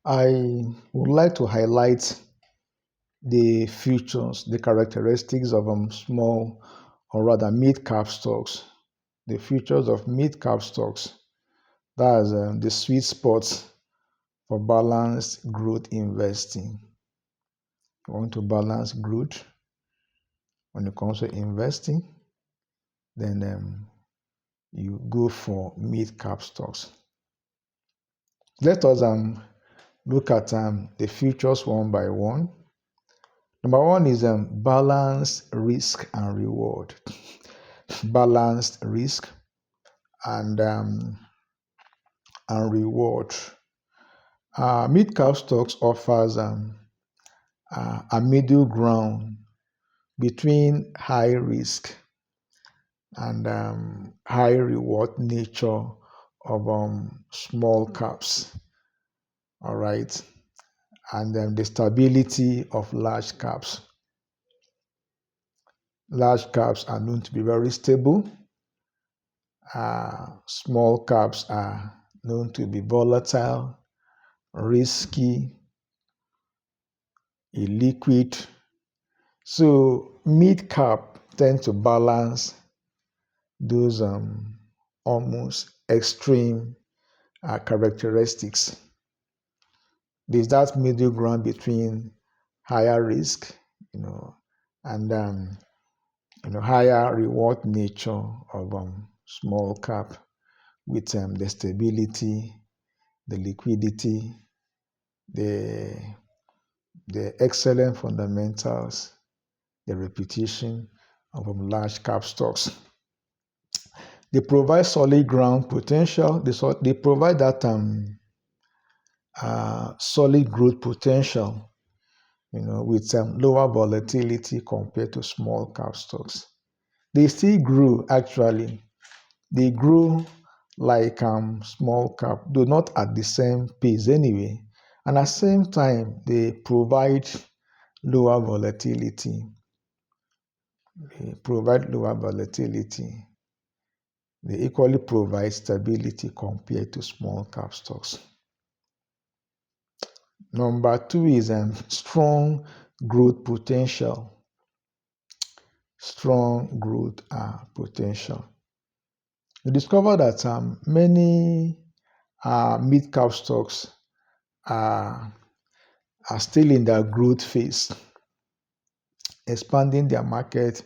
I would like to highlight the features, the characteristics of small or rather mid-cap stocks. The features of mid-cap stocks. That's the sweet spots for balanced growth investing. You want to balance growth when it comes to investing, then you go for mid-cap stocks. Let us look at the features one by one. Number one is balanced risk and reward. Balanced risk and reward. Mid-cap stocks offers a middle ground between high risk and high reward nature of small caps. All right, and the stability of large caps. Large caps are known to be very stable. Small caps are known to be volatile, risky, illiquid. So mid cap tend to balance those almost extreme characteristics. There's that middle ground between higher risk, and higher reward nature of small cap with the stability, the liquidity, the excellent fundamentals, the reputation of large cap stocks. They provide solid ground potential. They provide that solid growth potential, with lower volatility compared to small cap stocks. They still grew actually. They grew like small cap, though not at the same pace anyway. And at the same time, they provide lower volatility. They provide lower volatility. They equally provide stability compared to small cap stocks. Number two is strong growth potential. Strong growth potential. We discover that many mid-cap stocks are still in their growth phase, expanding their market,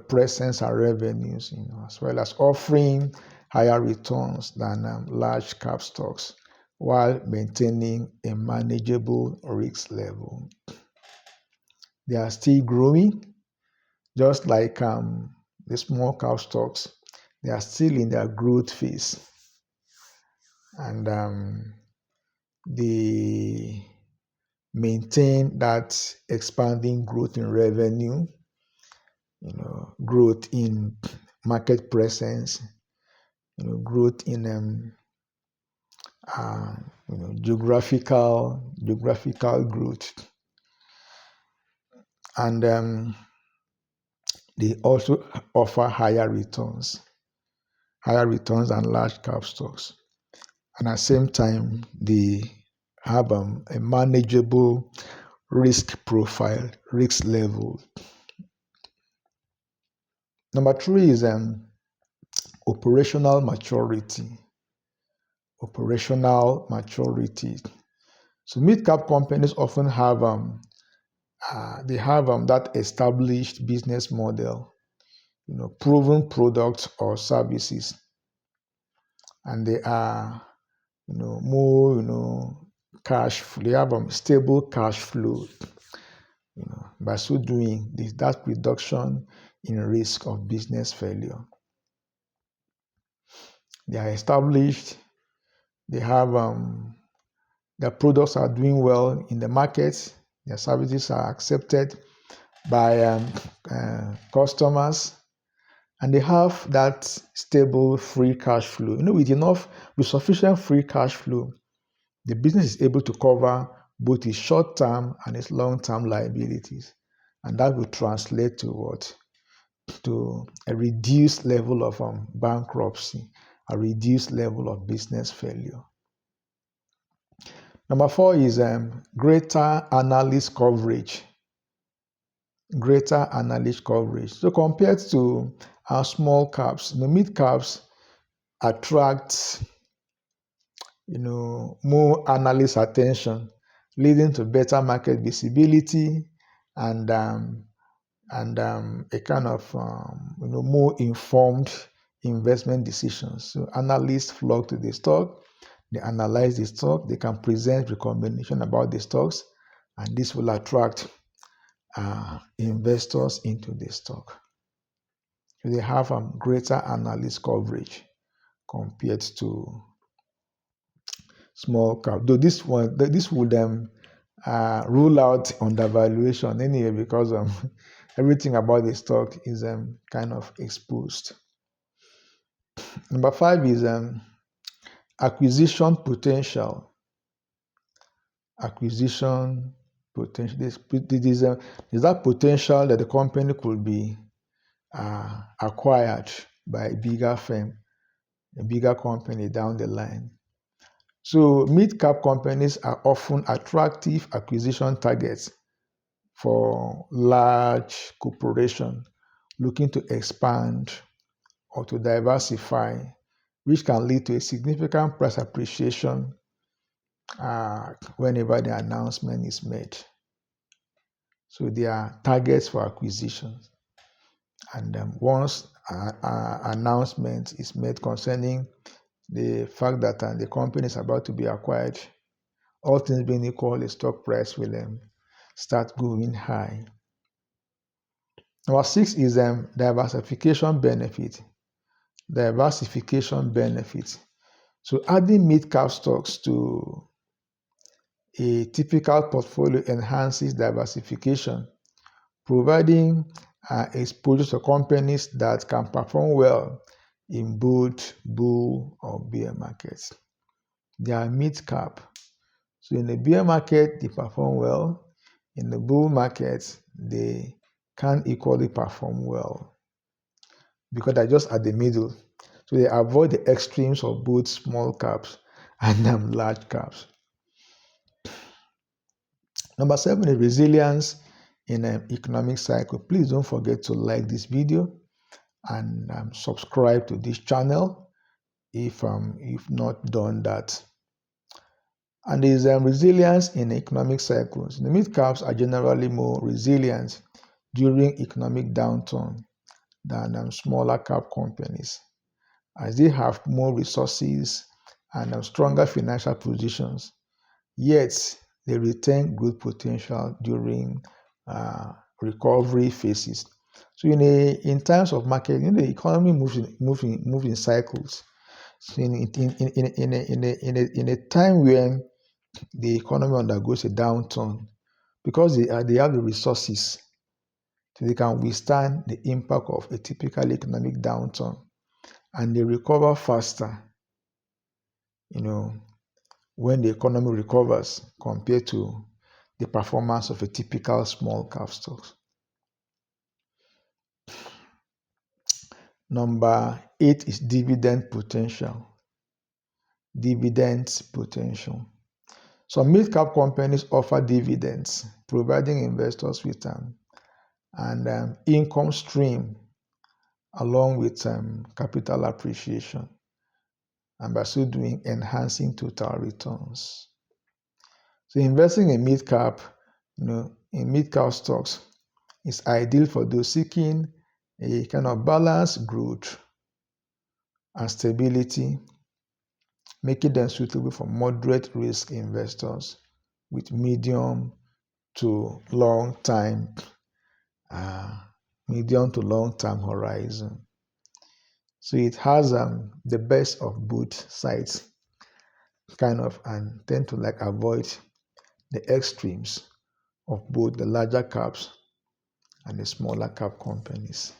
presence and revenues, as well as offering higher returns than large cap stocks while maintaining a manageable risk level. They are still growing, just like the small cap stocks. They are still in their growth phase, and they maintain that expanding growth in revenue, growth in market presence, growth in geographical growth, and they also offer higher returns than large cap stocks. And at the same time, they have a manageable risk profile, risk level. Number three is operational maturity. Operational maturity. So mid-cap companies often have that established business model, proven products or services, and they are more cash flow. They have stable cash flow. By so doing, there's that reduction in risk of business failure. They are established. They have their products are doing well in the market. Their services are accepted by customers, and they have that stable free cash flow. With sufficient free cash flow, the business is able to cover both its short-term and its long-term liabilities, and that will translate to what? To a reduced level of bankruptcy, a reduced level of business failure. Number four is greater analyst coverage. Greater analyst coverage. So compared to our small caps, the mid caps attract more analyst attention, leading to better market visibility and a kind of more informed investment decisions. So analysts flock to the stock, they analyze the stock, they can present recommendation about the stocks, and this will attract investors into the stock. So they have greater analyst coverage compared to small cap. Though this would rule out undervaluation anyway, because everything about the stock is kind of exposed. Number five is acquisition potential. Acquisition potential. There's that potential that the company could be acquired by a bigger firm, a bigger company down the line. So mid-cap companies are often attractive acquisition targets for large corporations looking to expand or to diversify, which can lead to a significant price appreciation whenever the announcement is made. So they are targets for acquisitions. And once an announcement is made concerning the fact that the company is about to be acquired, all things being equal, the stock price will start going high. Number six is diversification benefit. Diversification benefit. So adding mid-cap stocks to a typical portfolio enhances diversification, providing exposure to companies that can perform well in both bull or bear markets. They are mid-cap. So in the bear market, they perform well. In the bull market, they can't equally perform well because they're just at the middle. So they avoid the extremes of both small caps and large caps. Number seven is resilience in an economic cycle. Please don't forget to like this video and subscribe to this channel if you've not done that. And there is resilience in economic cycles. The mid caps are generally more resilient during economic downturn than smaller cap companies, as they have more resources and stronger financial positions. Yet they retain good potential during recovery phases. So in times of market, the economy moves in cycles. So in a time when the economy undergoes a downturn, because they have the resources, so they can withstand the impact of a typical economic downturn, and they recover faster, when the economy recovers compared to the performance of a typical small cap stocks. Number eight is dividend potential. Dividends potential. Some mid-cap companies offer dividends, providing investors with an income stream along with capital appreciation, and by so doing, enhancing total returns. So investing in mid-cap, in mid-cap stocks is ideal for those seeking a kind of balanced growth and stability, making them suitable for moderate risk investors with medium to long term horizon. So it has the best of both sides, and tend to avoid the extremes of both the larger caps and the smaller cap companies.